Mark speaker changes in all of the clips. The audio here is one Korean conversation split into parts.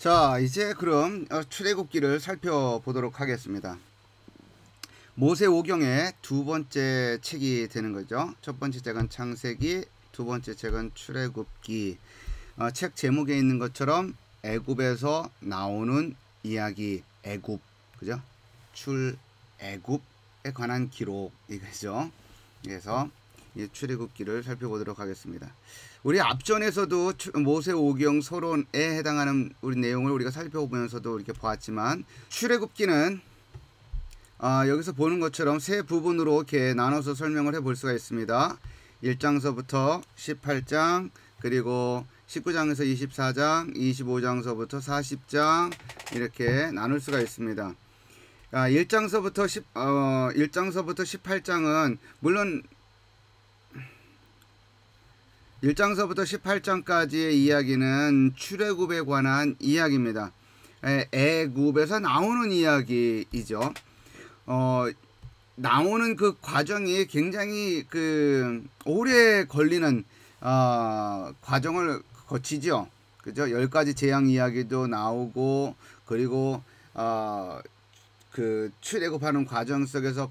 Speaker 1: 자, 이제 그럼 출애굽기를 살펴보도록 하겠습니다. 모세오경의 두 번째 책이 되는 거죠. 첫 번째 책은 창세기, 두 번째 책은 출애굽기. 책 제목에 있는 것처럼 애굽에서 나오는 이야기, 애굽, 그죠? 출애굽에 관한 기록 이거죠. 그래서 이 출애굽기를 살펴보도록 하겠습니다. 우리 앞전에서도 모세오경 서론에 해당하는 우리 내용을 우리가 살펴보면서도 이렇게 보았지만, 출애굽기는 여기서 보는 것처럼 세 부분으로 이렇게 나눠서 설명을 해볼 수가 있습니다. 1장서부터 18장, 그리고 19장에서 24장, 25장서부터 40장 이렇게 나눌 수가 있습니다. 1장서부터 18장은 물론 1장서부터 18장까지의 이야기는 출애굽에 관한 이야기입니다. 애굽에서 나오는 이야기이죠. 나오는 그 과정이 굉장히 오래 걸리는 과정을 거치죠. 그죠? 10가지 재앙 이야기도 나오고, 그리고 출애굽하는 과정 속에서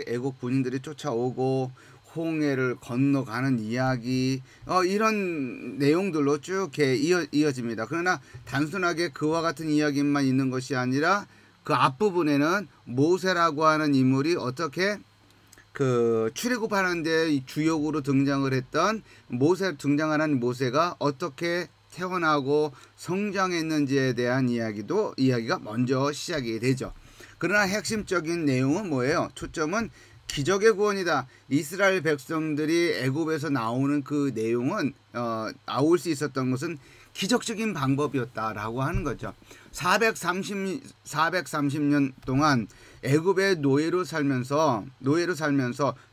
Speaker 1: 애국 군인들이 쫓아오고 홍해를 건너가는 이야기, 이런 내용들로 쭉 이어집니다. 그러나 단순하게 그와 같은 이야기만 있는 것이 아니라 그 앞부분에는 모세라고 하는 인물이 어떻게 출애굽하는 데 주역으로 등장을 했던 등장하는 모세가 어떻게 태어나고 성장했는지에 대한 이야기가 먼저 시작이 되죠. 그러나 핵심적인 내용은 뭐예요? 초점은 기적의 구원이다. 이스라엘 백성들이 애굽에서 나오는 그 내용은 나올 수 있었던 것은 기적적인 방법이었다라고 하는 거죠. 430년 동안 애굽의 노예로 살면서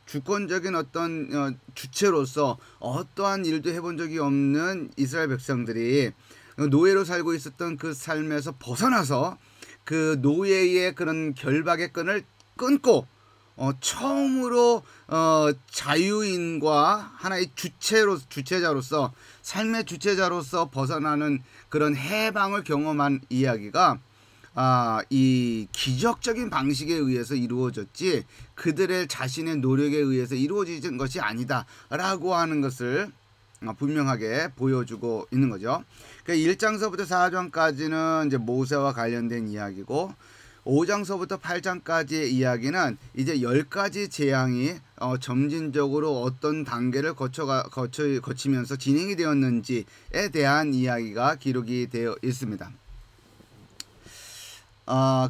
Speaker 1: 주권적인 어떤 주체로서 어떠한 일도 해본 적이 없는 이스라엘 백성들이 노예로 살고 있었던 그 삶에서 벗어나서 그 노예의 그런 결박의 끈을 끊고 처음으로 자유인과 하나의 주체자로서, 삶의 주체자로서 벗어나는 그런 해방을 경험한 이야기가 이 기적적인 방식에 의해서 이루어졌지 그들의 자신의 노력에 의해서 이루어진 것이 아니다 라고 하는 것을 분명하게 보여주고 있는 거죠. 그러니까 1장서부터 4장까지는 이제 모세와 관련된 이야기고, 5장서부터 8장까지의 이야기는 이제 10가지 재앙이 점진적으로 어떤 단계를 거치면서 진행이 되었는지에 대한 이야기가 기록이 되어 있습니다.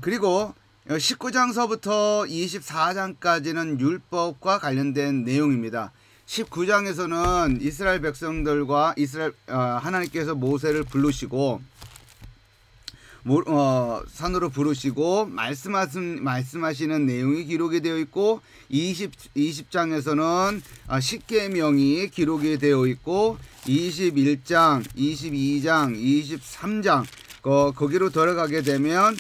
Speaker 1: 그리고 19장서부터 24장까지는 율법과 관련된 내용입니다. 19장에서는 이스라엘 백성들과 하나님께서 모세를 부르시고 산으로 부르시고 말씀하시는 내용이 기록이 되어 있고, 20장에서는 십계명이 기록이 되어 있고, 21장, 22장, 23장 거기로 들어가게 되면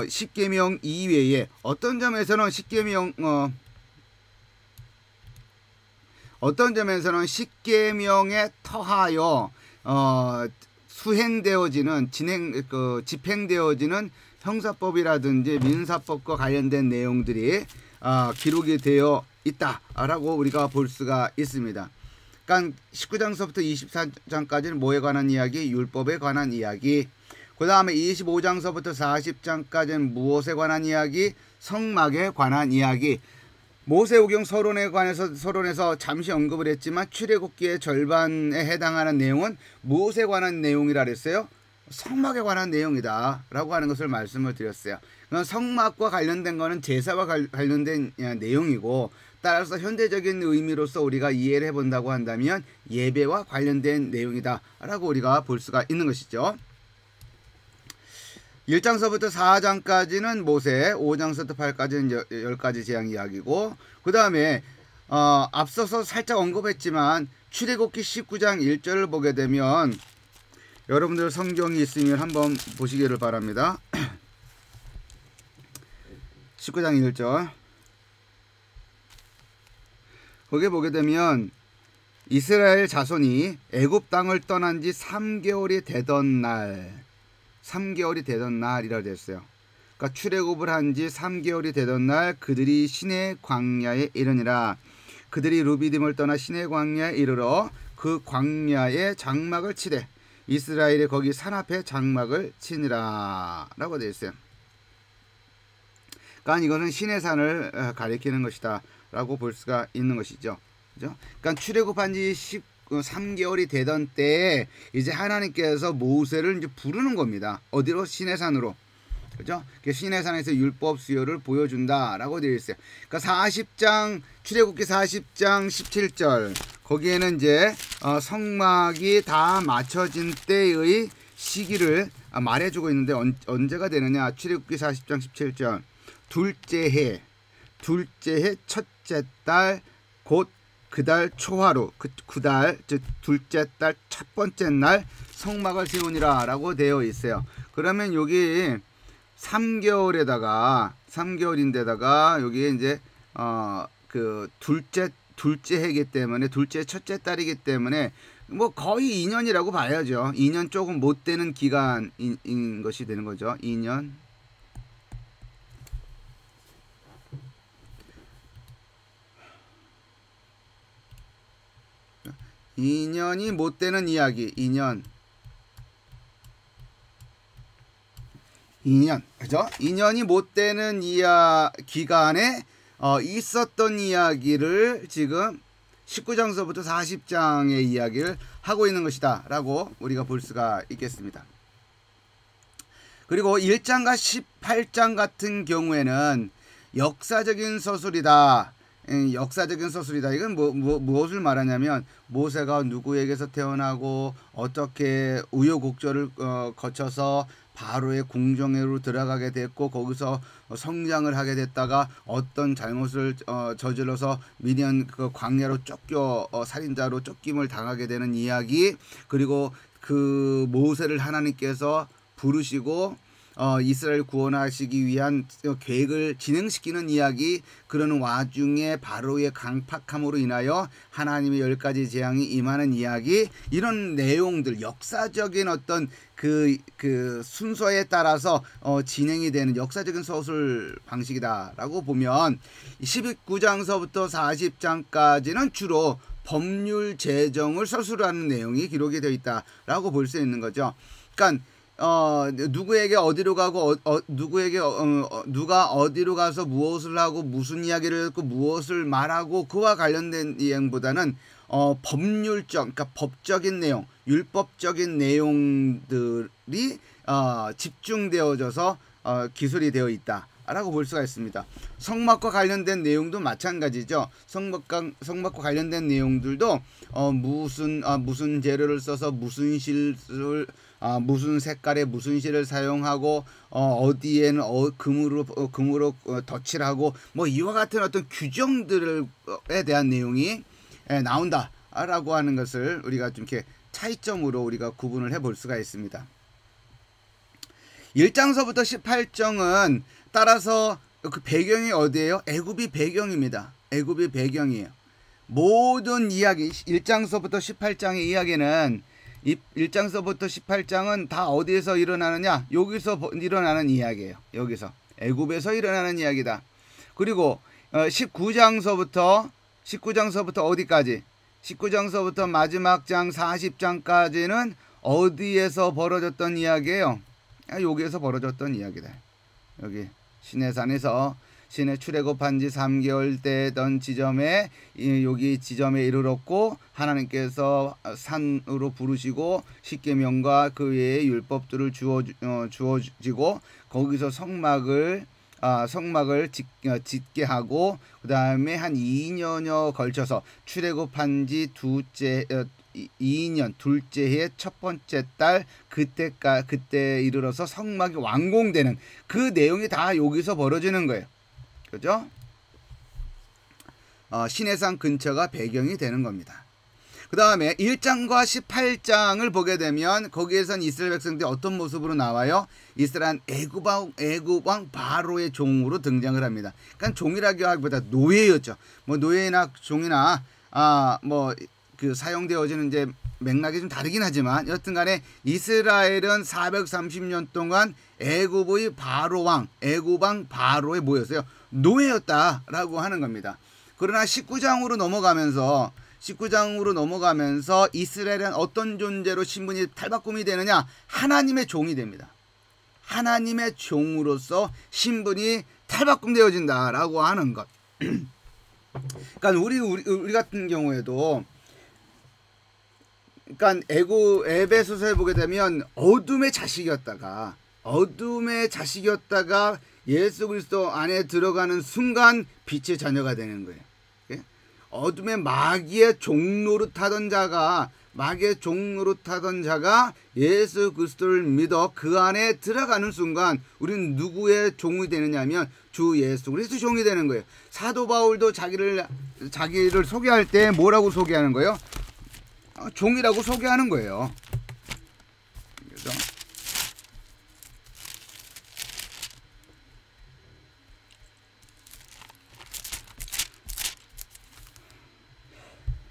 Speaker 1: 십계명 이외에 어떤 점에서는 십계명에 터하여 집행되어지는 형사법이라든지 민사법과 관련된 내용들이 기록이 되어 있다라고 우리가 볼 수가 있습니다. 그러니까 19장서부터 24장까지는 뭐에 관한 이야기? 율법에 관한 이야기. 그 다음에 25장서부터 40장까지는 무엇에 관한 이야기? 성막에 관한 이야기. 모세오경 서론에서 잠시 언급을 했지만, 출애굽기의 절반에 해당하는 내용은 무엇에 관한 내용이라 그랬어요? 성막에 관한 내용이다 라고 하는 것을 말씀을 드렸어요. 성막과 관련된 것은 제사와 관련된 내용이고, 따라서 현대적인 의미로서 우리가 이해를 해본다고 한다면 예배와 관련된 내용이다 라고 우리가 볼 수가 있는 것이죠. 1장서부터 4장까지는 모세, 5장서부터 8까지는 10가지 재앙 이야기고, 그 다음에 앞서서 살짝 언급했지만 출애굽기 19장 1절을 보게 되면, 여러분들 성경이 있으면 한번 보시기를 바랍니다. 19장 1절 거기에 보게 되면, 이스라엘 자손이 애굽 땅을 떠난 지 3개월이 되던 날, 3개월이 되던 날이라 됐어요. 그러니까 출애굽을 한 지 3개월이 되던 날 그들이 시내 광야에 이르니라. 그들이 르비딤을 떠나 시내 광야에 이르러 그 광야에 장막을 치되 이스라엘이 거기 산 앞에 장막을 치니라 라고 되어 있어요. 그러니까 이거는 시내산을 가리키는 것이다 라고 볼 수가 있는 것이죠. 그죠? 그러니까 출애굽한 지 3개월이 되던 때에 이제 하나님께서 모세를 이제 부르는 겁니다. 어디로? 시내산으로. 그죠? 시내산에서 율법 수요를 보여준다라고 되어 있어요. 그러니까 40장 출애굽기 40장 17절 거기에는 이제 성막이 다 맞춰진 때의 시기를 말해주고 있는데 언제가 되느냐? 출애굽기 40장 17절 둘째 해 첫째 달 곧 그달 초하루 그달 즉 둘째 달 첫 번째 날 성막을 세우니라 라고 되어 있어요. 그러면 여기 3개월인데다가 여기에 이제 그 둘째 해이기 때문에 둘째 첫째 달이기 때문에 뭐 거의 2년이라고 봐야죠. 2년 조금 못 되는 기간인 것이 되는 거죠. 2년. (2년이) 못 되는 이야기. 2년 그죠? 2년이 못 되는 기간에 있었던 이야기를 지금 19장서부터 40장의 이야기를 하고 있는 것이다 라고 우리가 볼 수가 있겠습니다. 그리고 1장과 18장 같은 경우에는 역사적인 서술이다. 이건 무엇을 말하냐면 모세가 누구에게서 태어나고 어떻게 우여곡절을 거쳐서 바로의 궁정으로 들어가게 됐고 거기서 성장을 하게 됐다가 어떤 잘못을 저질러서 미디안 그 광야로 살인자로 쫓김을 당하게 되는 이야기, 그리고 그 모세를 하나님께서 부르시고 이스라엘 구원하시기 위한 계획을 진행시키는 이야기, 그러는 와중에 바로의 강팍함으로 인하여 하나님의 10가지 재앙이 임하는 이야기, 이런 내용들, 역사적인 어떤 그 순서에 따라서 진행이 되는 역사적인 서술 방식이다라고 보면 19장서부터 40장까지는 주로 법률 제정을 서술하는 내용이 기록이 되어 있다라고 볼 수 있는 거죠. 그러니까 누구에게 어디로 가고 누가 어디로 가서 무엇을 하고 무슨 이야기를 했고 무엇을 말하고 그와 관련된 내용보다는 법률적, 그러니까 법적인 내용, 율법적인 내용들이 집중되어져서 기술이 되어 있다 라고 볼 수가 있습니다. 성막과 관련된 내용도 마찬가지죠. 성막과 관련된 내용들도 무슨 재료를 써서 무슨 실을 무슨 색깔의 무슨 실을 사용하고 어디에는 금으로 덧칠하고 뭐 이와 같은 어떤 규정들에 대한 내용이 나온다라고 하는 것을 우리가 좀 이렇게 차이점으로 우리가 구분을 해볼 수가 있습니다. 1장서부터 18장은 따라서 그 배경이 어디예요? 애굽이 배경입니다. 애굽이 배경이에요. 모든 이야기 1장서부터 18장의 이야기는 1장서부터 18장은 다 어디에서 일어나느냐? 여기서 일어나는 이야기예요. 여기서 애굽에서 일어나는 이야기다. 그리고 19장서부터 어디까지? 19장서부터 마지막 장 40장까지는 어디에서 벌어졌던 이야기예요? 여기에서 벌어졌던 이야기다. 여기 시내산에서 신의 출애굽한 지 3개월 되던 지점에 여기 지점에 이르렀고 하나님께서 산으로 부르시고 십계명과 그 외의 율법들을 주어지고 거기서 성막을 짓게 하고 그 다음에 한 2년여 걸쳐서 출애굽한 지 2년 둘째 해 첫 번째 달 그때 이르러서 성막이 완공되는 그 내용이 다 여기서 벌어지는 거예요. 그죠? 시내산 근처가 배경이 되는 겁니다. 그 다음에 1장과 18장을 보게 되면 거기에선 이스라엘 백성들이 어떤 모습으로 나와요? 이스라엘 애굽왕 바로의 종으로 등장을 합니다. 그러니까 종이라고 하기보다 노예였죠. 뭐 노예나 종이나 그 사용되어지는 이제 맥락이 좀 다르긴 하지만 여튼간에 이스라엘은 430년 동안 애굽의 바로왕, 애굽왕 바로에 뭐였어요? 노예였다라고 하는 겁니다. 그러나 19장으로 넘어가면서 이스라엘은 어떤 존재로 신분이 탈바꿈이 되느냐? 하나님의 종이 됩니다. 하나님의 종으로서 신분이 탈바꿈되어진다라고 하는 것. 그러니까 우리 같은 경우에도, 그러니까 에베소서에 보게 되면 어둠의 자식이었다가 예수 그리스도 안에 들어가는 순간 빛의 자녀가 되는 거예요. 어둠의 마귀의 종노릇하던 자가 예수 그리스도를 믿어 그 안에 들어가는 순간 우리는 누구의 종이 되느냐 하면 주 예수 그리스도 종이 되는 거예요. 사도 바울도 자기를 소개할 때 뭐라고 소개하는 거예요? 종이라고 소개하는 거예요. 그래서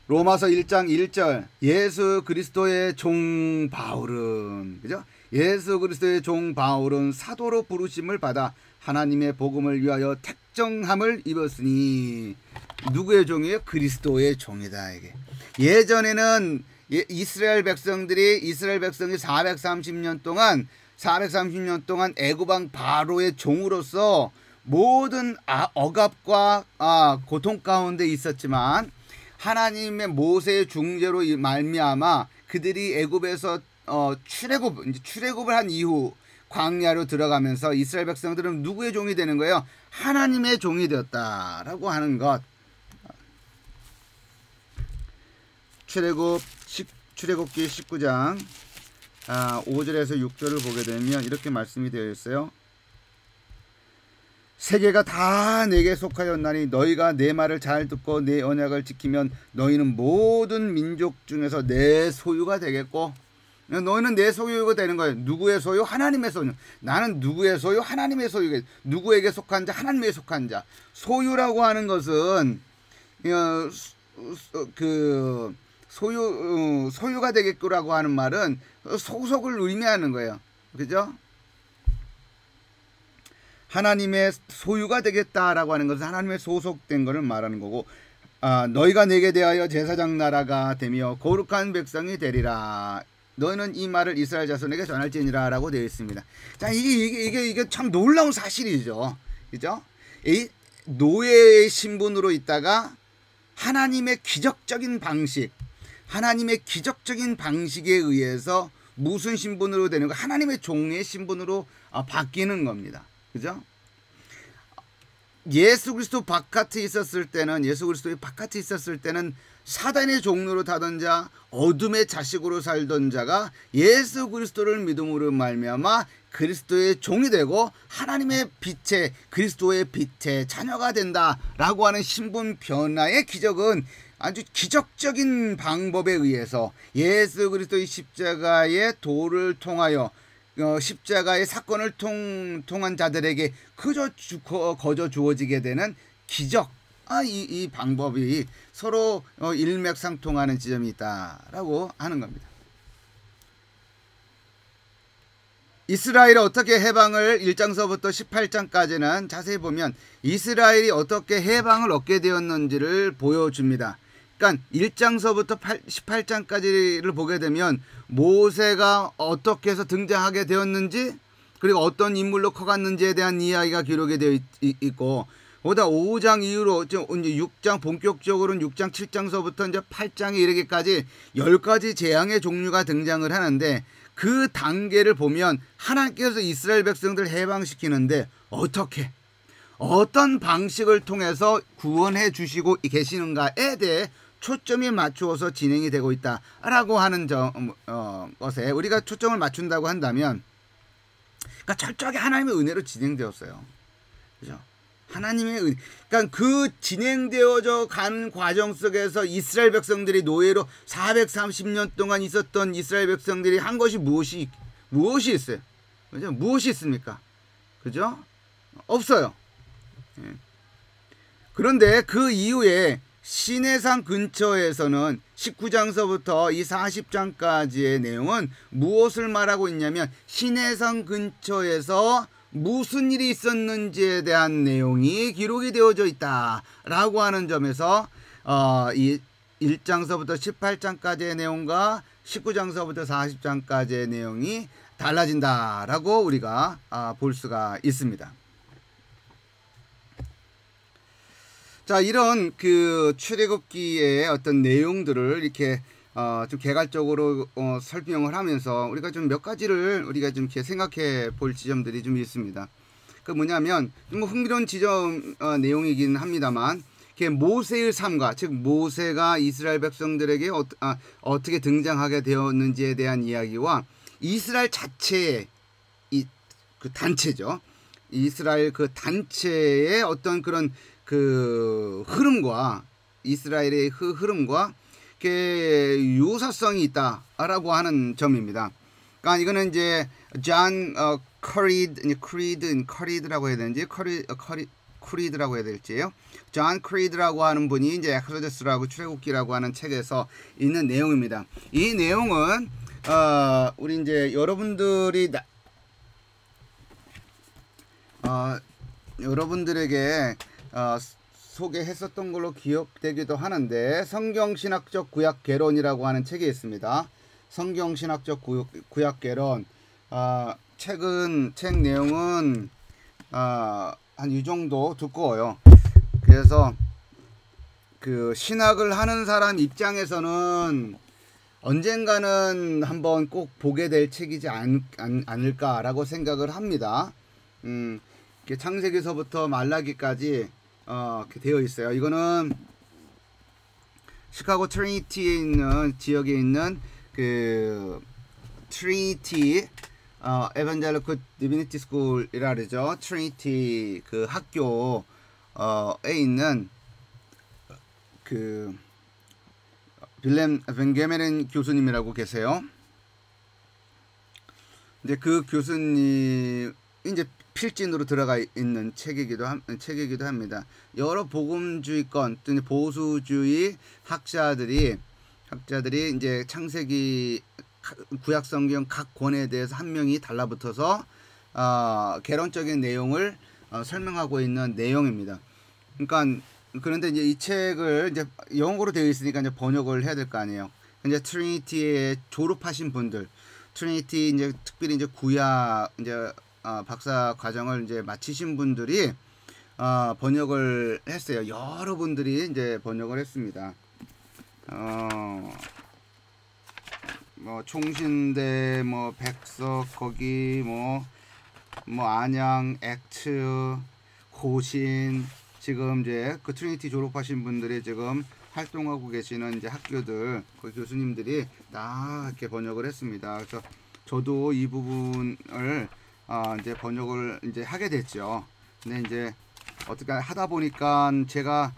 Speaker 1: 로마서 1장 1절 예수 그리스도의 종 바울은, 그죠? 예수 그리스도의 종 바울은 사도로 부르심을 받아 하나님의 복음을 위하여 택정함을 입었으니. 누구의 종이에요? 그리스도의 종이다. 이게 예전에는 이스라엘 백성들이 430년 동안 애굽왕 바로의 종으로서 모든 억압과 고통 가운데 있었지만 하나님의 모세의 중재로 말미암아 그들이 애굽에서 출애굽을 한 이후 광야로 들어가면서 이스라엘 백성들은 누구의 종이 되는 거예요? 하나님의 종이 되었다라고 하는 것. 출애굽기 19장 5절에서 6절을 보게 되면 이렇게 말씀이 되어 있어요. 세계가 다 내게 속하였나니 너희가 내 말을 잘 듣고 내 언약을 지키면 너희는 모든 민족 중에서 내 소유가 되겠고. 너희는 내 소유가 되는 거예요. 누구의 소유? 하나님의 소유. 나는 누구의 소유? 하나님의 소유. 누구에게 속한 자? 하나님에게 속한 자. 소유라고 하는 것은 소유가 되겠구라고 하는 말은 소속을 의미하는 거예요. 그죠? 하나님의 소유가 되겠다라고 하는 것은 하나님의 소속된 것을 말하는 거고, 너희가 내게 대하여 제사장 나라가 되며 거룩한 백성이 되리라. 너희는 이 말을 이스라엘 자손에게 전할지니라라고 되어 있습니다. 자, 이게 참 놀라운 사실이죠. 그죠? 이 노예의 신분으로 있다가 하나님의 기적적인 방식에 의해서 무슨 신분으로 되는 거? 하나님의 종의 신분으로 바뀌는 겁니다. 그죠? 예수 그리스도의 바깥에 있었을 때는 사단의 종로로 타던 자, 어둠의 자식으로 살던 자가 예수 그리스도를 믿음으로 말미암아 그리스도의 종이 되고 하나님의 빛의, 그리스도의 빛의 자녀가 된다라고 하는 신분 변화의 기적은 아주 기적적인 방법에 의해서 예수 그리스도의 십자가의 도를 통하여 십자가의 사건을 통한 자들에게 거저 주어지게 되는 기적. 이 방법이 서로 일맥상통하는 지점이 있다라고 하는 겁니다. 이스라엘이 어떻게 해방을 1장서부터 18장까지는 자세히 보면 이스라엘이 어떻게 해방을 얻게 되었는지를 보여줍니다. 그러니까 1장서부터 18장까지를 보게 되면 모세가 어떻게 해서 등장하게 되었는지, 그리고 어떤 인물로 커갔는지에 대한 이야기가 기록이 되어 있고, 보다 5장 이후로 이제 6장 본격적으로는 6장 7장서부터 이제 8장에 이르기까지 10가지 재앙의 종류가 등장을 하는데, 그 단계를 보면 하나님께서 이스라엘 백성들을 해방시키는데 어떤 방식을 통해서 구원해 주시고 계시는가에 대해 초점이 맞추어서 진행이 되고 있다라고 하는 것에 우리가 초점을 맞춘다고 한다면, 그러니까 철저하게 하나님의 은혜로 진행되었어요. 그죠? 하나님의 은혜. 그러니까 그 진행되어져 가는 과정 속에서 이스라엘 백성들이 노예로 430년 동안 있었던 이스라엘 백성들이 한 것이 무엇이 있어요? 그죠? 무엇이 있습니까? 그죠? 없어요. 그런데 그 이후에 시내산 근처에서는 19장서부터 이 40장까지의 내용은 무엇을 말하고 있냐면 시내산 근처에서 무슨 일이 있었는지에 대한 내용이 기록이 되어져 있다라고 하는 점에서 이 1장서부터 18장까지의 내용과 19장서부터 40장까지의 내용이 달라진다라고 우리가 볼 수가 있습니다. 자, 이런 그 출애굽기의 어떤 내용들을 이렇게 좀 개괄적으로 설명을 하면서 우리가 좀 몇 가지를 우리가 좀 이렇게 생각해 볼 지점들이 좀 있습니다. 그 뭐냐면 좀 흥미로운 지점 내용이긴 합니다만, 모세의 삶과, 즉 모세가 이스라엘 백성들에게 어떻게 등장하게 되었는지에 대한 이야기와 이스라엘 자체의 그 단체죠. 이스라엘 그 단체의 어떤 그런 그 흐름과 이스라엘의 그 흐름과 유사성이 있다라고 하는 점입니다. 그러니까 이거는 이제 존 커리드라고 해야 되는지 크리드라고 해야 될지요. 존 크리드라고 하는 분이 이제 엑소더스라고 출애굽기라고 하는 책에서 있는 내용입니다. 이 내용은 우리 이제 여러분들에게 소개했었던 걸로 기억되기도 하는데, 성경신학적 구약개론이라고 하는 책이 있습니다. 성경신학적 구약개론. 책 내용은 한 이 정도 두꺼워요. 그래서 그 신학을 하는 사람 입장에서는 언젠가는 한번 꼭 보게 될 책이지 않을까라고 생각을 합니다. 창세기서부터 말라기까지 이렇게 되어 있어요. 이거는 시카고 트리니티에 있는 지역에 있는 그 트리니티 에반젤리컬 디비니티 스쿨이라 그러죠. 트리니티 그 학교에 있는 그 빌렘 벤게메른 교수님이라고 계세요. 이제 그 교수님 이제 필진으로 들어가 있는 책이기도 합니다. 여러 복음주의권 또는 보수주의 학자들이 이제 창세기 구약성경 각 권에 대해서 한 명이 달라붙어서 개론적인 내용을 설명하고 있는 내용입니다. 그러니까 그런데 이제 이 책을 이제 영어로 되어 있으니까 이제 번역을 해야 될 거 아니에요. 이제 트리니티에 졸업하신 분들, 트리니티 이제 특별히 이제 구약 이제 박사 과정을 이제 마치신 분들이 번역을 했어요. 여러 분들이 이제 번역을 했습니다. 뭐 총신대, 뭐 백석, 거기 뭐 안양, 액트, 고신, 지금 이제 그 트리니티 졸업하신 분들이 지금 활동하고 계시는 이제 학교들, 그 교수님들이 다 이렇게 번역을 했습니다. 그래서 저도 이 부분을 이제 번역을 이제 하게 됐죠. 근데 이제 어떻게 하다 보니까 제가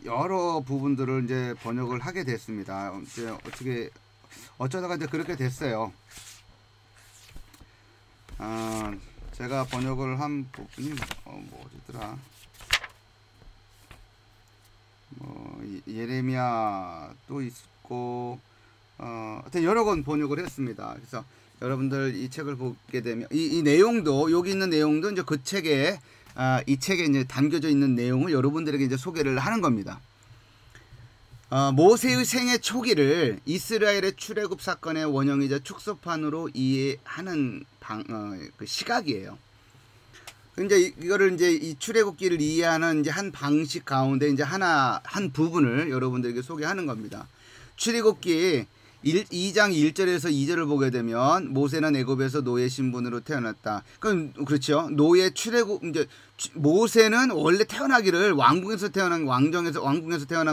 Speaker 1: 여러 부분들을 이제 번역을 하게 됐습니다. 이제 어쩌다가 이제 그렇게 됐어요. 제가 번역을 한 부분이 뭐 어디더라? 예레미야 또 있고 하여튼 여러 권 번역을 했습니다. 그래서 여러분들 이 책을 보게 되면 이 내용도, 여기 있는 내용도 이제 그 책에 이 책에 이제 담겨져 있는 내용을 여러분들에게 이제 소개를 하는 겁니다. 모세의 생애 초기를 이스라엘의 출애굽 사건의 원형이자 축소판으로 이해하는 그 시각이에요. 이제 이거를 이제 이 출애굽기를 이해하는 이제 한 방식 가운데 이제 한 부분을 여러분들에게 소개하는 겁니다. 출애굽기 2장 1절에서 2절을 보게 되면 모세는 애굽에서 노예 신분으로 태어났다. 그렇죠. 노예 출애굽, 이제 모세는 원래 태어나기를 왕궁에서 태어난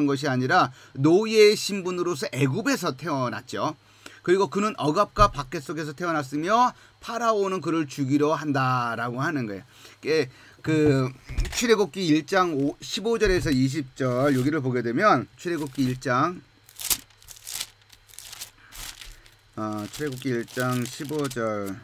Speaker 1: 것이 아니라 노예 신분으로서 애굽에서 태어났죠. 그리고 그는 억압과 박해 속에서 태어났으며 파라오는 그를 죽이려 한다라고 하는 거예요. 그 출애굽기 1장 15절에서 20절 여기를 보게 되면 출애굽기 1장 15절.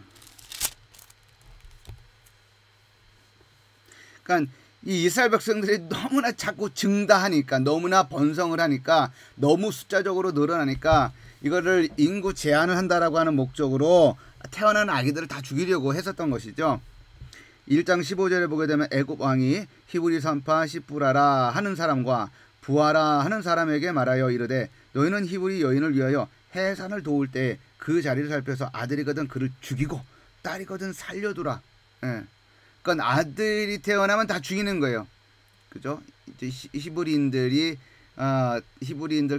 Speaker 1: 그러니까 이 이스라엘 백성들이 너무나 자꾸 증다하니까, 너무나 번성을 하니까, 너무 숫자적으로 늘어나니까 이거를 인구 제한을 한다라고 하는 목적으로 태어난 아기들을 다 죽이려고 했었던 것이죠. 1장 15절에 보게 되면 애굽 왕이 히브리 선파 시푸라라 하는 사람과 부하라 하는 사람에게 말하여 이르되 너희는 히브리 여인을 위하여 해산을 도울 때 그 자리를 살펴서 아들이거든 그를 죽이고 딸이거든 살려두라. 예. 그러니까 아들이 태어나면 다 죽이는 거예요. 그죠? 이제 히브리인들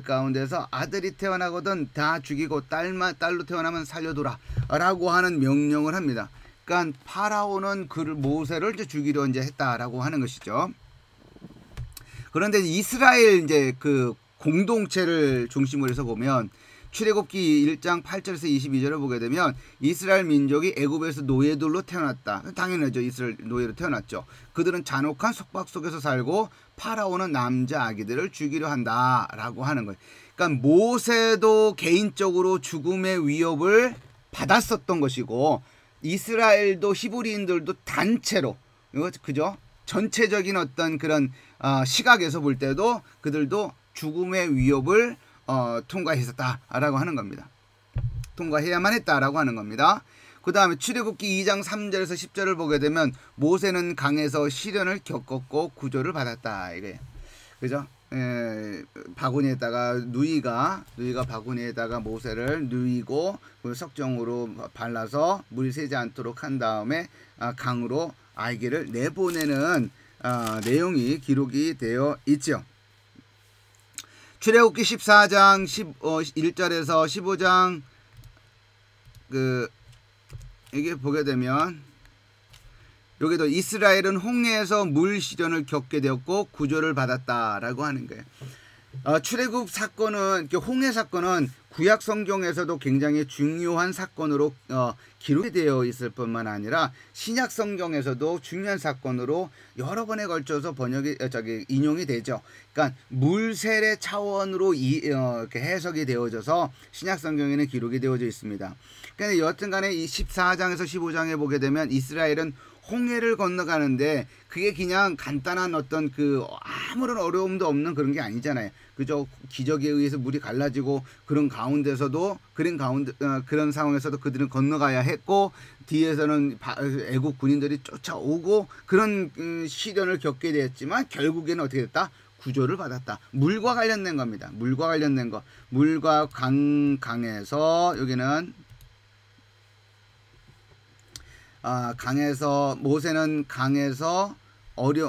Speaker 1: 가운데서 아들이 태어나거든 다 죽이고 딸로 태어나면 살려두라 라고 하는 명령을 합니다. 그러니까 파라오는 모세를 이제 죽이려 이제 했다라고 하는 것이죠. 그런데 이스라엘 이제 그 공동체를 중심으로 해서 보면 출애굽기 1장 8절에서 22절을 보게 되면 이스라엘 민족이 애굽에서 노예들로 태어났다. 당연하죠. 이스라엘 노예로 태어났죠. 그들은 잔혹한 속박 속에서 살고 파라오는 남자 아기들을 죽이려 한다라고 하는 거예요. 그러니까 모세도 개인적으로 죽음의 위협을 받았었던 것이고 이스라엘도 히브리인들도 단체로 그죠? 전체적인 어떤 그런 시각에서 볼 때도 그들도 죽음의 위협을 통과했었다라고 하는 겁니다. 통과해야만 했다라고 하는 겁니다. 그 다음에 출애굽기 2장 3절에서 10절을 보게 되면 모세는 강에서 시련을 겪었고 구조를 받았다 이거예요. 그죠? 바구니에다가 누이가 바구니에다가 모세를 누이고 석정으로 발라서 물이 새지 않도록 한 다음에 강으로 아기를 내보내는 내용이 기록이 되어 있죠. 출애굽기 14장 1절에서 15장 이게 보게 되면 여기도 이스라엘은 홍해에서 물 시련을 겪게 되었고 구조를 받았다라고 하는 거예요. 출애굽 사건은 홍해 사건은 구약 성경에서도 굉장히 중요한 사건으로 기록이 되어 있을 뿐만 아니라 신약 성경에서도 중요한 사건으로 여러 번에 걸쳐서 인용이 되죠. 그러니까 물세례 차원으로 이렇게 해석이 되어져서 신약 성경에는 기록이 되어져 있습니다. 그런데 여튼간에 이 14장에서 15장에 보게 되면 이스라엘은 홍해를 건너가는데 그게 그냥 간단한 어떤 아무런 어려움도 없는 그런 게 아니잖아요. 그죠? 기적에 의해서 물이 갈라지고 그런 상황에서도 그들은 건너가야 했고 뒤에서는 애국 군인들이 쫓아오고 그런 시련을 겪게 됐지만 결국에는 어떻게 됐다? 구조를 받았다. 물과 관련된 겁니다. 물과 관련된 거. 물과 강에서 여기는 모세는 강에서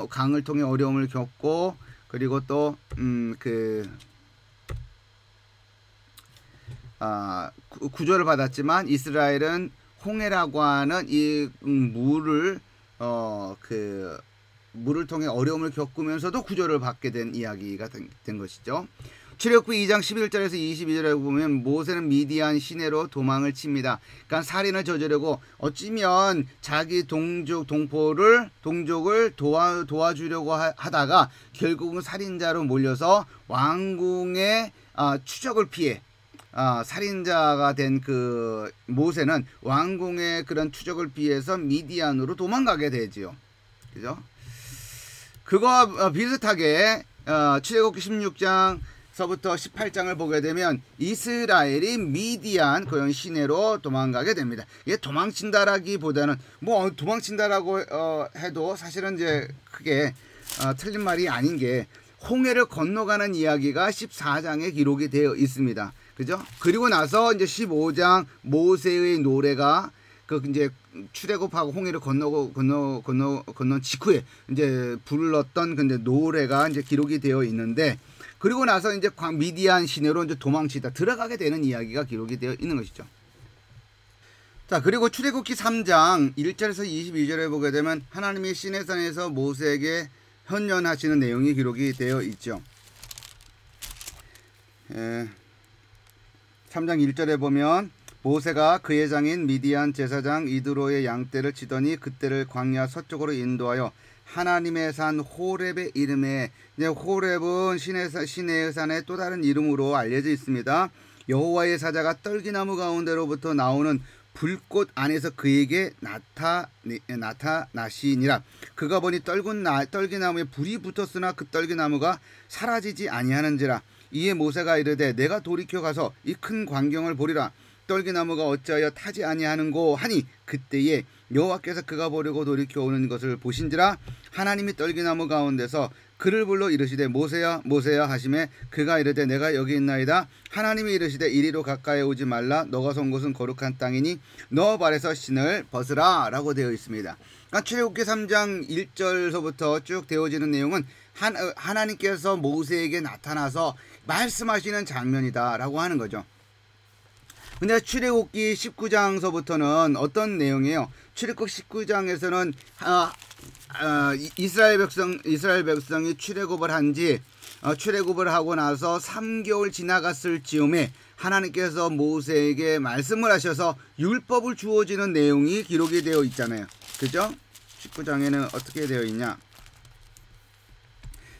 Speaker 1: 강을 통해 어려움을 겪고 그리고 또 구조를 받았지만 이스라엘은 홍해라고 하는 이 물을 통해 어려움을 겪으면서도 구조를 받게 된 이야기가 된 것이죠. 출애굽기 2장 11절에서 22절에 보면 모세는 미디안 시내로 도망을 칩니다. 그러니까 살인을 저지르고 어찌면 자기 동족을 도와주려고 하다가 결국은 살인자로 몰려서 왕궁의 추적을 피해 살인자가 된 모세는 왕궁의 그런 추적을 피해서 미디안으로 도망가게 되지요. 그죠? 그거와 비슷하게 출애굽기 16장 서부터 18장을 보게 되면 이스라엘이 미디안 그런 시내로 도망가게 됩니다. 이게 도망친다라기보다는 도망친다라고 해도 사실은 이제 크게 틀린 말이 아닌 게 홍해를 건너가는 이야기가 14장에 기록이 되어 있습니다. 그죠? 그리고 나서 이제 15장 모세의 노래가 이제 출애굽하고 홍해를 건넌 직후에 이제 불렀던 근데 노래가 이제 기록이 되어 있는데 그리고 나서 이제 미디안 시내로 이제 도망치다 들어가게 되는 이야기가 기록이 되어 있는 것이죠. 자, 그리고 출애굽기 3장 1절에서 22절에 보게 되면 하나님이 시내산에서 모세에게 현연하시는 내용이 기록이 되어 있죠. 3장 1절에 보면 모세가 그의 장인 미디안 제사장 이드로의 양떼를 치더니 그때를 광야 서쪽으로 인도하여 하나님의 산 호렙의 이름에, 호렙은 시내의 산의 또 다른 이름으로 알려져 있습니다. 여호와의 사자가 떨기나무 가운데로부터 나오는 불꽃 안에서 그에게 나타나시니라. 그가 보니 떨기나무에 불이 붙었으나 그 떨기나무가 사라지지 아니하는지라. 이에 모세가 이르되 내가 돌이켜 가서 이 큰 광경을 보리라. 떨기나무가 어찌하여 타지 아니하는고 하니 그때에 여호와께서 그가 보려고 돌이켜 오는 것을 보신지라. 하나님이 떨기나무 가운데서 그를 불러 이르시되 모세야 모세야 하시매 그가 이르되 내가 여기 있나이다. 하나님이 이르시되 이리로 가까이 오지 말라. 너가 선 곳은 거룩한 땅이니 너 발에서 신을 벗으라 라고 되어 있습니다. 그러니까 출애굽기 3장 1절서부터 쭉 되어지는 내용은 하나님께서 모세에게 나타나서 말씀하시는 장면이다 라고 하는 거죠. 근데 출애굽기 19장서부터는 어떤 내용이에요? 출애굽 19장에서는 이스라엘 백성이 출애굽을 출애굽을 하고 나서 3개월 지나갔을 즈음에 하나님께서 모세에게 말씀을 하셔서 율법을 주어지는 내용이 기록이 되어 있잖아요. 그죠? 19장에는 어떻게 되어 있냐?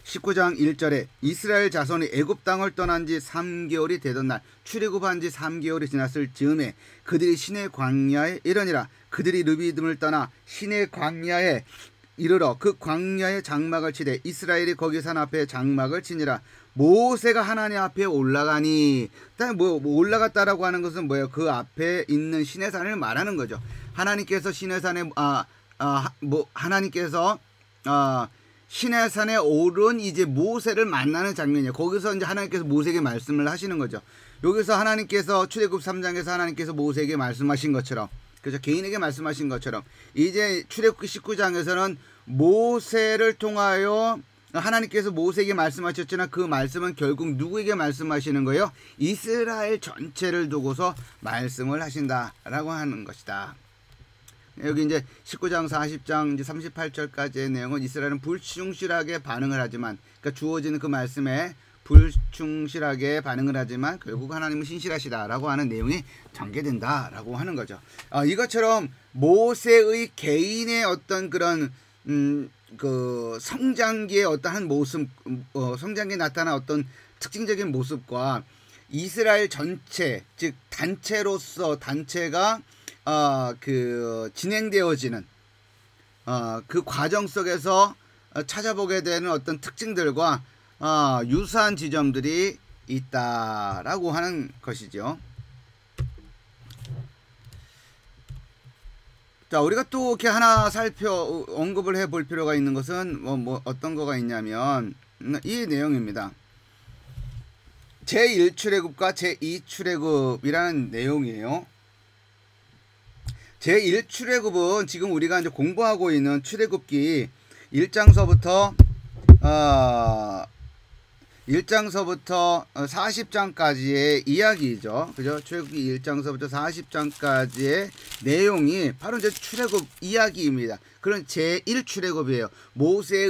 Speaker 1: 19장 1절에 이스라엘 자손이 애굽 땅을 떠난 지 3개월이 되던 날 출애굽한 지 3개월이 지났을 즈음에 그들이 시내 광야에 이르니라. 그들이 르비딤을 떠나 시내 광야에 이르러 그 광야에 장막을 치되 이스라엘이 거기 산 앞에 장막을 치니라. 모세가 하나님 앞에 올라가니 올라갔다라고 하는 것은 뭐예요? 그 앞에 있는 시내산을 말하는 거죠. 하나님께서 시내산에 하나님께서 시내산에 오른 이제 모세를 만나는 장면이에요. 거기서 이제 하나님께서 모세에게 말씀을 하시는 거죠. 여기서 하나님께서 출애굽 3장에서 하나님께서 모세에게 말씀하신 것처럼, 그죠? 개인에게 말씀하신 것처럼 이제 출애굽기 19장에서는 모세를 통하여 하나님께서 모세에게 말씀하셨지만 그 말씀은 결국 누구에게 말씀하시는 거예요? 이스라엘 전체를 두고서 말씀을 하신다라고 하는 것이다. 여기 이제 19장 40장 이제 38절까지의 내용은 이스라엘은 불충실하게 반응을 하지만, 그러니까 주어지는 그 말씀에 불충실하게 반응을 하지만 결국 하나님은 신실하시다라고 하는 내용이 전개된다라고 하는 거죠. 이것처럼 모세의 개인의 어떤 그런 그 성장기의 어떠한 모습, 성장기에 나타난 어떤 특징적인 모습과 이스라엘 전체, 즉 단체가 그 진행되어지는 그 과정 속에서 찾아보게 되는 어떤 특징들과 유사한 지점들이 있다라고 하는 것이죠. 자, 우리가 또 이렇게 하나 언급을 해볼 필요가 있는 것은 어떤 거가 있냐면 이 내용입니다. 제1출애굽과 제2출애굽이라는 내용이에요. 제1출애굽은 지금 우리가 이제 공부하고 있는 출애굽기 1장서부터 40장까지의 이야기죠. 그죠? 출애굽기 1장서부터 40장까지의 내용이 바로 이제 출애굽 이야기입니다. 그런 제1출애굽이에요. 모세에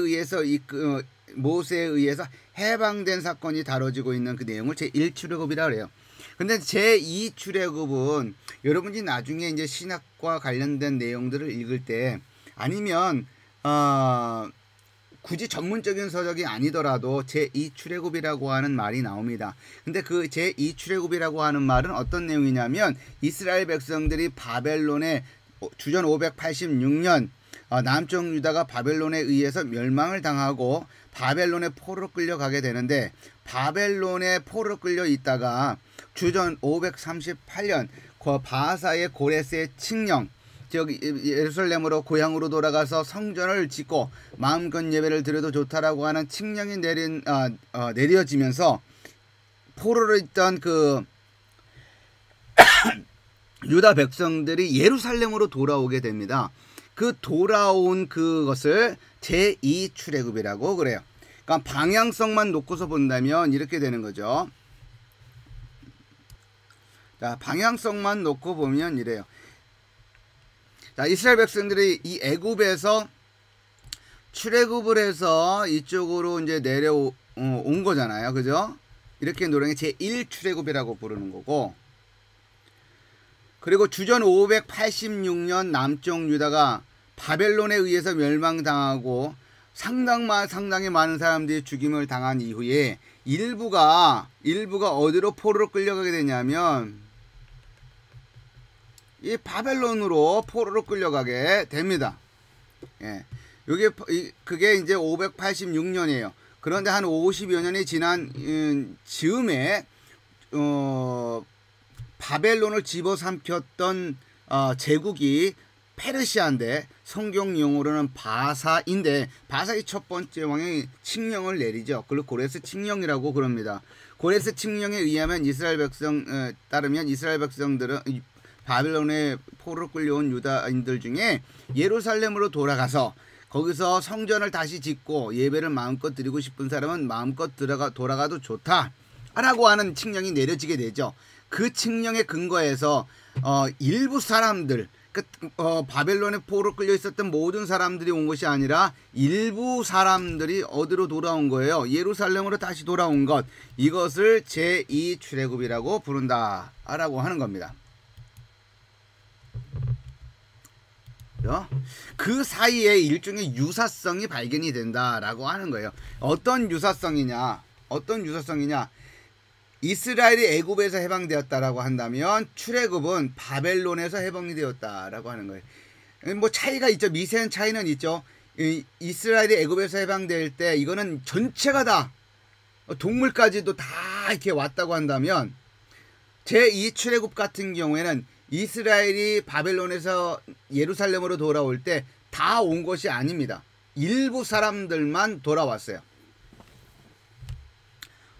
Speaker 1: 의해서 해방된 사건이 다뤄지고 있는 그 내용을 제1출애굽이라 그래요. 근데 제2출애굽은 여러분이 나중에 이제 신학과 관련된 내용들을 읽을 때 아니면 굳이 전문적인 서적이 아니더라도 제2출애굽이라고 하는 말이 나옵니다. 근데 그 제2출애굽이라고 하는 말은 어떤 내용이냐면 이스라엘 백성들이 바벨론에 주전 586년 남쪽 유다가 바벨론에 의해서 멸망을 당하고 바벨론의 포로로 끌려가게 되는데, 바벨론의 포로로 끌려 있다가 주전 538년 바사의 고레스의 칙령, 즉 예루살렘으로 고향으로 돌아가서 성전을 짓고 마음껏 예배를 드려도 좋다라고 하는 칙령이 내려지면서 포로로 있던 그 유다 백성들이 예루살렘으로 돌아오게 됩니다. 그 돌아온 그것을 제2출애굽이라고 그래요. 그러니까 방향성만 놓고서 본다면 이렇게 되는 거죠. 자, 방향성만 놓고 보면 이래요. 자, 이스라엘 백성들이 이 애굽에서 출애굽을 해서 이쪽으로 이제 내려온 거잖아요. 그죠? 이렇게 노령이 제1출애굽이라고 부르는 거고, 그리고 주전 586년 남쪽 유다가 바벨론에 의해서 멸망당하고 상당히 많은 사람들이 죽임을 당한 이후에 일부가 어디로 포로로 끌려가게 되냐면 이 바벨론으로 포로로 끌려가게 됩니다. 예. 그게 이제 586년이에요. 그런데 한 50여 년이 지난 즈음에 바벨론을 집어삼켰던 제국이 페르시아인데 성경 용어로는 바사인데, 바사의 첫 번째 왕이 칙령을 내리죠. 그걸 고레스 칙령이라고 그럽니다. 고레스 칙령에 의하면 따르면 이스라엘 백성들은 바벨론에 포로로 끌려온 유다인들 중에 예루살렘으로 돌아가서 거기서 성전을 다시 짓고 예배를 마음껏 드리고 싶은 사람은 마음껏 돌아가도 좋다라고 하는 칙령이 내려지게 되죠. 그 칙령에 근거해서 일부 사람들, 바벨론에 포로로 끌려 있었던 모든 사람들이 온 것이 아니라 일부 사람들이 어디로 돌아온 거예요? 예루살렘으로 다시 돌아온 것. 이것을 제2 출애굽이라고 부른다라고 하는 겁니다. 그 사이에 일종의 유사성이 발견이 된다라고 하는 거예요. 어떤 유사성이냐? 이스라엘이 애굽에서 해방되었다라고 한다면 출애굽은 바벨론에서 해방이 되었다라고 하는 거예요. 뭐 차이가 있죠. 미세한 차이는 있죠. 이스라엘이 애굽에서 해방될 때 이거는 전체가 다 동물까지도 다 이렇게 왔다고 한다면, 제2 출애굽 같은 경우에는 이스라엘이 바벨론에서 예루살렘으로 돌아올 때 다 온 것이 아닙니다. 일부 사람들만 돌아왔어요.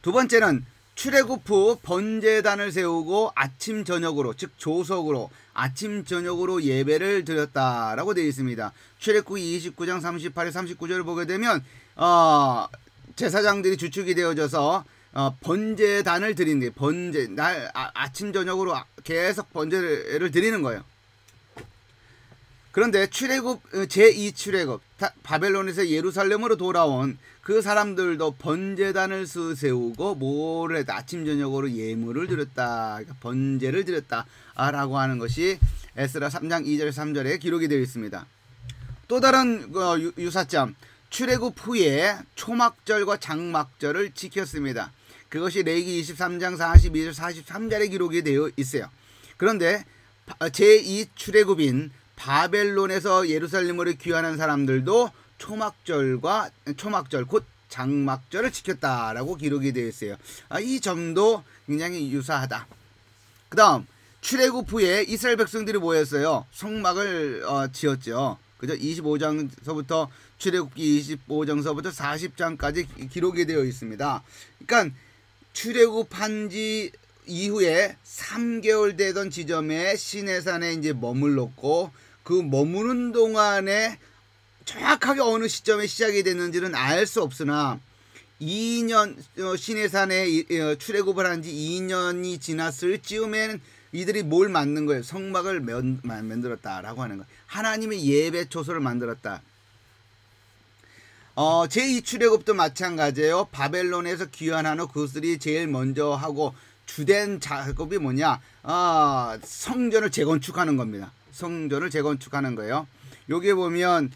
Speaker 1: 두 번째는 출애굽 후 번제단을 세우고 아침 저녁으로, 즉 조석으로 아침 저녁으로 예배를 드렸다라고 되어 있습니다. 출애굽 29장 38에 39절을 보게 되면 제사장들이 주축이 되어져서 번제단을 드리는 게 아침 저녁으로 계속 번제를 드리는 거예요. 그런데 출애굽 제2 출애굽 바벨론에서 예루살렘으로 돌아온 그 사람들도 번제단을 세우고 뭐를 했다? 아침 저녁으로 예물을 드렸다, 그러니까 번제를 드렸다라고 하는 것이 에스라 3장 2절 3절에 기록이 되어 있습니다. 또 다른 유사점, 출애굽 후에 초막절과 장막절을 지켰습니다. 그것이 레위기 23장 42절 43절에 기록이 되어 있어요. 그런데 제2 출애굽인 바벨론에서 예루살렘으로 귀환한 사람들도 초막절 곧 장막절을 지켰다라고 기록이 되어 있어요. 이 점도 굉장히 유사하다. 그 다음 출애굽 후에 이스라엘 백성들이 모였어요. 성막을 지었죠. 그죠? 25장서부터 출애굽기 25장서부터 40장까지 기록이 되어 있습니다. 그러니까 출애굽한 지 이후에 3개월 되던 지점에 시내산에 이제 머물렀고, 그 머무는 동안에 정확하게 어느 시점에 시작이 됐는지는 알 수 없으나 2년 시내산에 출애굽을 한 지 2년이 지났을 즈음에는 이들이 뭘 만든 거예요? 성막을 만들었다라고 하는 거예요. 하나님의 예배 초소를 만들었다. 제2 출애굽도 마찬가지예요. 바벨론에서 귀환한 후 그것들이 제일 먼저 하고 주된 작업이 뭐냐? 성전을 재건축하는 겁니다. 성전을 재건축하는 거예요. 여기 보면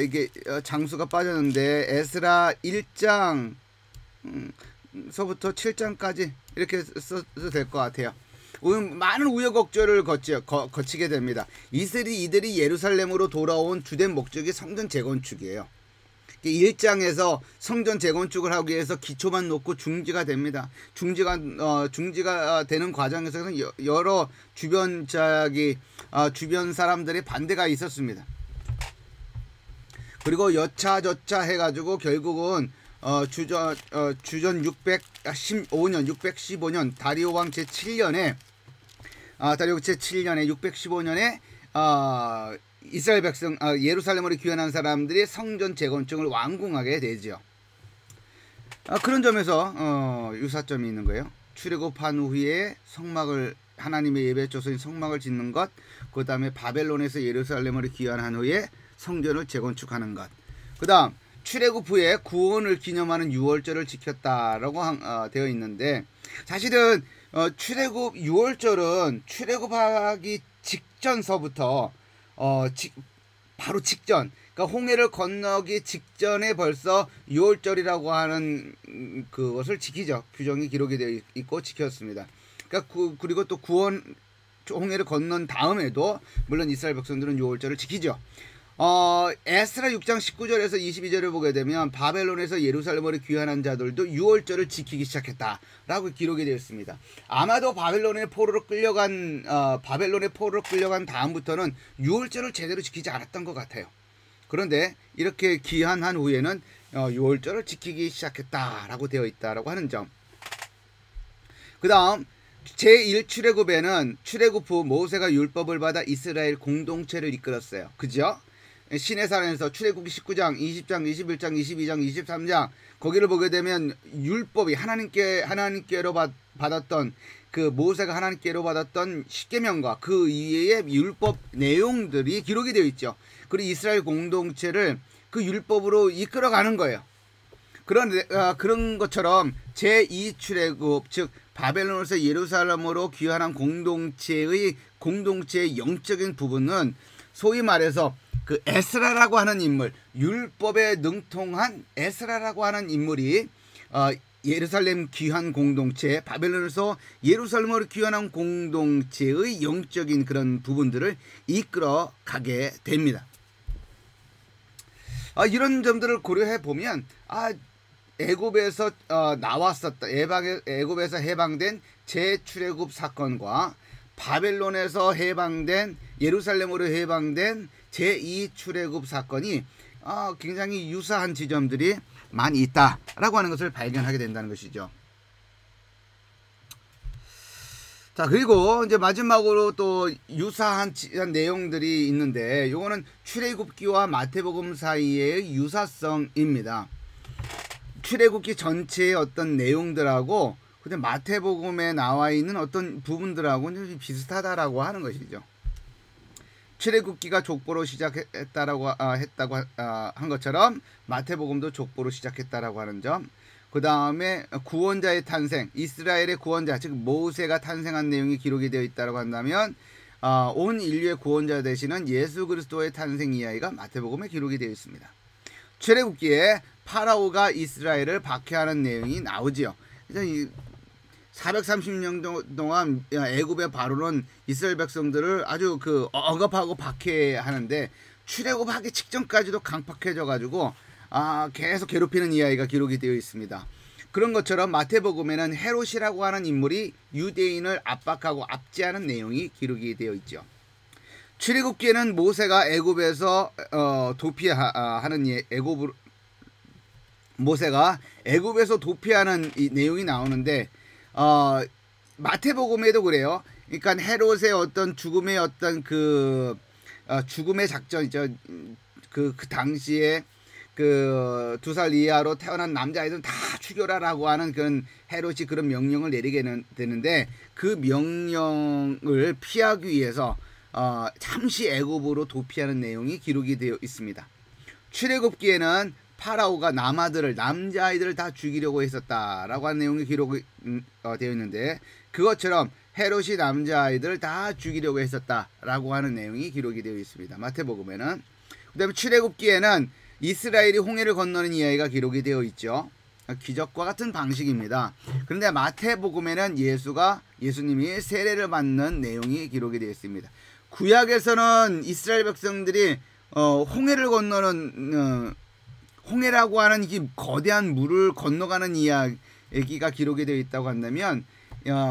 Speaker 1: 이게 장수가 빠졌는데 에스라 1장 서부터 7장까지 이렇게 써도 될 것 같아요. 많은 우여곡절을 거치게 됩니다. 이들이 예루살렘으로 돌아온 주된 목적이 성전 재건축이에요. 1장에서 성전 재건축을 하기 위해서 기초만 놓고 중지가 됩니다. 중지가 되는 과정에서는 여러 주변 사람들의 반대가 있었습니다. 그리고 여차저차 해가지고 결국은 주전 615년 다리오 왕 제7년에 다리오 제7년에 615년에 이스라엘 백성 예루살렘으로 귀환한 사람들이 성전 재건축을 완공하게 되죠. 그런 점에서 유사점이 있는 거예요. 출애굽한 후에 성막을, 하나님의 예배 조소인 성막을 짓는 것, 그 다음에 바벨론에서 예루살렘으로 귀환한 후에 성전을 재건축하는 것, 그 다음 출애굽 후에 구원을 기념하는 유월절을 지켰다라고 되어 있는데, 사실은 출애굽 유월절은 출애굽하기 직전서부터 바로 직전, 그러니까 홍해를 건너기 직전에 벌써 유월절이라고 하는 그것을 지키죠. 규정이 기록이 되어 있고 지켰습니다. 그러니까 그리고 또 구원 홍해를 건넌 다음에도 물론 이스라엘 백성들은 유월절을 지키죠. 에스라 6장 19절에서 22절을 보게 되면 바벨론에서 예루살렘으로 귀환한 자들도 유월절을 지키기 시작했다라고 기록이 되어 있습니다. 아마도 바벨론의 포로로 끌려간 다음부터는 유월절을 제대로 지키지 않았던 것 같아요. 그런데 이렇게 귀환한 후에는 유월절을 지키기 시작했다라고 되어 있다라고 하는 점. 그 다음 제1출애굽에는 출애굽 후 모세가 율법을 받아 이스라엘 공동체를 이끌었어요. 그죠? 시내산에서 출애굽기 19장, 20장, 21장, 22장, 23장 거기를 보게 되면 율법이 하나님께로 받았던 그 모세가 하나님께로 받았던 십계명과 그 이외의 율법 내용들이 기록이 되어 있죠. 그리고 이스라엘 공동체를 그 율법으로 이끌어가는 거예요. 그런 것처럼 제2출애굽 즉 바벨론에서 예루살렘으로 귀환한 공동체의 영적인 부분은 소위 말해서 그 에스라라고 하는 인물, 율법에 능통한 에스라라고 하는 인물이 예루살렘 귀환 공동체, 바벨론에서 예루살렘으로 귀환한 공동체의 영적인 그런 부분들을 이끌어 가게 됩니다. 이런 점들을 고려해 보면 애굽에서 애굽에서 해방된 재출애굽 사건과 바벨론에서 예루살렘으로 해방된 제2출애굽 사건이 굉장히 유사한 지점들이 많이 있다라고 하는 것을 발견하게 된다는 것이죠. 자, 그리고 이제 마지막으로 또 유사한 내용들이 있는데 요거는 출애굽기와 마태복음 사이의 유사성입니다. 출애굽기 전체의 어떤 내용들하고 근데 마태복음에 나와 있는 어떤 부분들하고는 비슷하다라고 하는 것이죠. 출애굽기가 족보로 시작했다고 한 것처럼 마태복음도 족보로 시작했다라고 하는 점. 그 다음에 구원자의 탄생, 이스라엘의 구원자, 즉 모세가 탄생한 내용이 기록이 되어 있다고 한다면 온 인류의 구원자 되시는 예수 그리스도의 탄생 이야기가 마태복음에 기록이 되어 있습니다. 출애굽기에 파라오가 이스라엘을 박해하는 내용이 나오지요. 430년 동안 애굽의 바로는 이스라엘 백성들을 아주 억압하고 박해하는데 출애굽하기 직전까지도 강팍해져 가지고 계속 괴롭히는 이야기가 기록이 되어 있습니다. 그런 것처럼 마태복음에는 헤롯이라고 하는 인물이 유대인을 압박하고 압제하는 내용이 기록이 되어 있죠. 출애굽기에는 모세가 애굽에서 도피하는 모세가 애굽에서 도피하는 이 내용이 나오는데 마태복음에도 그래요. 그러니까 헤롯의 어떤 죽음의 죽음의 작전이죠. 그 당시에 2살 이하로 태어난 남자아이들은 다 죽여라라고 하는 그런 헤롯이 그런 명령을 내리게 되는데 그 명령을 피하기 위해서 잠시 애굽으로 도피하는 내용이 기록이 되어 있습니다. 출애굽기에는 파라오가 남자아이들을 다 죽이려고 했었다라고 하는 내용이 기록이 되어 있는데 그것처럼 헤롯이 남자아이들을 다 죽이려고 했었다라고 하는 내용이 기록이 되어 있습니다. 마태복음에는. 그 다음에 출애굽기에는 이스라엘이 홍해를 건너는 이야기가 기록이 되어 있죠. 기적과 같은 방식입니다. 그런데 마태복음에는 예수님이 세례를 받는 내용이 기록이 되어 있습니다. 구약에서는 이스라엘 백성들이 홍해를 건너는 홍해라고 하는 이 거대한 물을 건너가는 이야기가 기록이 되어 있다고 한다면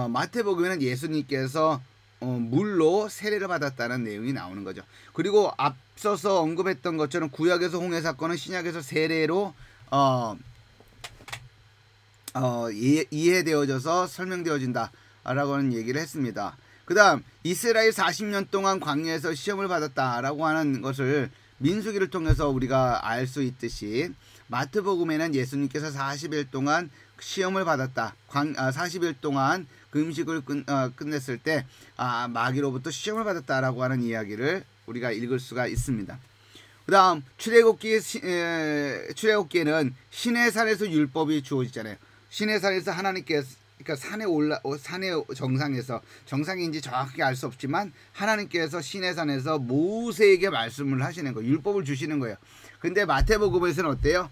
Speaker 1: 마태복음에는 예수님께서 물로 세례를 받았다는 내용이 나오는 거죠. 그리고 앞서서 언급했던 것처럼 구약에서 홍해 사건은 신약에서 세례로 이해되어져서 설명되어진다라고 하는 얘기를 했습니다. 그 다음 이스라엘 40년 동안 광야에서 시험을 받았다라고 하는 것을 민수기를 통해서 우리가 알 수 있듯이 마태복음에는 예수님께서 40일 동안 시험을 받았다. 40일 동안 그 음식을 끝냈을 때 마귀로부터 시험을 받았다라고 하는 이야기를 우리가 읽을 수가 있습니다. 그 다음 출애굽기에는 시내산에서 율법이 주어지잖아요. 시내산에서 하나님께서 그러니까 산의 정상인지 정확하게 알 수 없지만 하나님께서 시내산에서 모세에게 말씀을 하시는 거예요. 율법을 주시는 거예요. 근데 마태복음에서는 어때요?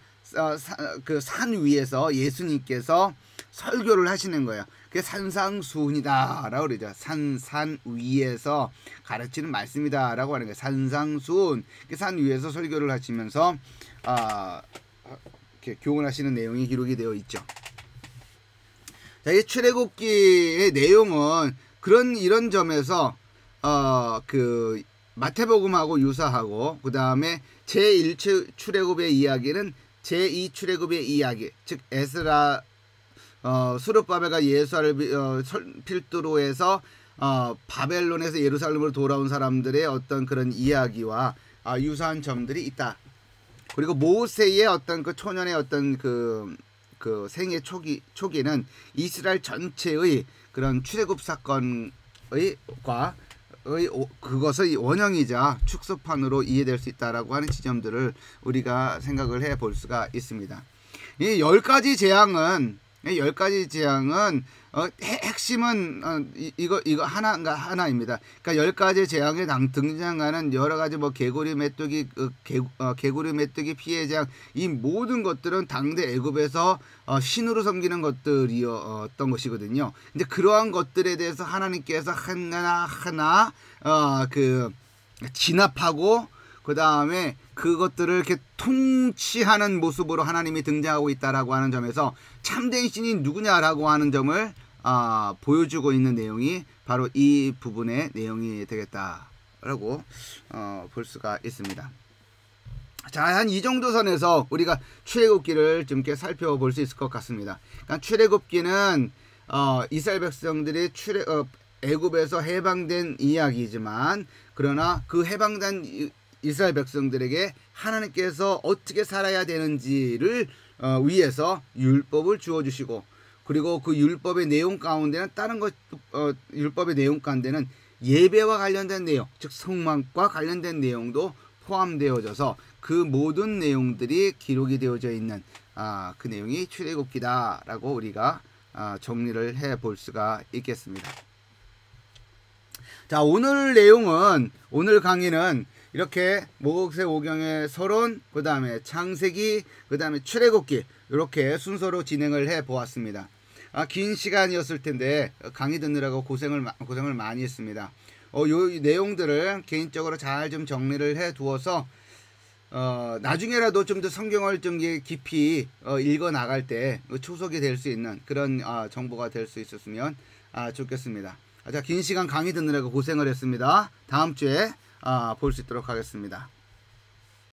Speaker 1: 그 산 위에서 예수님께서 설교를 하시는 거예요. 그게 산상수훈이다라고 그러죠. 산 위에서 가르치는 말씀이다라고 하는 거예요. 산상수훈. 산 위에서 설교를 하시면서 이렇게 교훈하시는 내용이 기록이 되어 있죠. 자, 이 출애굽기의 내용은 이런 점에서 그 마태복음하고 유사하고, 그 다음에 제1 출애굽의 이야기는 제2 출애굽의 이야기, 즉 에스라 수르바벨과 예수아를 필두로 해서 바벨론에서 예루살렘으로 돌아온 사람들의 어떤 그런 이야기와 유사한 점들이 있다. 그리고 모세의 어떤 그 초년의 어떤 그 생애 초기는 이스라엘 전체의 그런 출애굽 사건의 그것의 원형이자 축소판으로 이해될 수 있다라고 하는 지점들을 우리가 생각을 해 볼 수가 있습니다. 이 10가지 재앙은 핵심은 이거 하나입니다. 그러니까 10가지 재앙에 등장하는 여러 가지 뭐 개구리 메뚜기 피해 재앙, 이 모든 것들은 당대 애굽에서 신으로 섬기는 것들이었던 것이거든요. 이제 그러한 것들에 대해서 하나님께서 하나하나 그 진압하고, 그 다음에 그것들을 이렇게 통치하는 모습으로 하나님이 등장하고 있다라고 하는 점에서 참된 신이 누구냐라고 하는 점을 보여주고 있는 내용이 바로 이 부분의 내용이 되겠다라고 볼 수가 있습니다. 자, 한 이 정도 선에서 우리가 출애굽기를 좀 이렇게 살펴볼 수 있을 것 같습니다. 그러니까 출애굽기는 이스라엘 백성들이 애굽에서 해방된 이야기지만, 그러나 그 해방된 이스라엘 백성들에게 하나님께서 어떻게 살아야 되는지를 위해서 율법을 주어주시고, 그리고 그 율법의 내용 가운데는 율법의 내용 가운데는 예배와 관련된 내용, 즉 성막과 관련된 내용도 포함되어져서 그 모든 내용들이 기록이 되어져 있는 그 내용이 출애굽기다라고 우리가 정리를 해 볼 수가 있겠습니다. 자, 오늘 강의는 이렇게 모세오경의 서론, 그 다음에 창세기, 그 다음에 출애굽기, 이렇게 순서로 진행을 해 보았습니다. 긴 시간이었을 텐데 강의 듣느라고 고생을 많이 했습니다. 요 내용들을 개인적으로 잘 좀 정리를 해 두어서 나중에라도 좀 더 성경을 좀 깊이 읽어 나갈 때 초석이 될 수 있는 그런 정보가 될 수 있었으면 좋겠습니다. 자, 긴 시간 강의 듣느라고 고생을 했습니다. 다음 주에 볼 수 있도록 하겠습니다.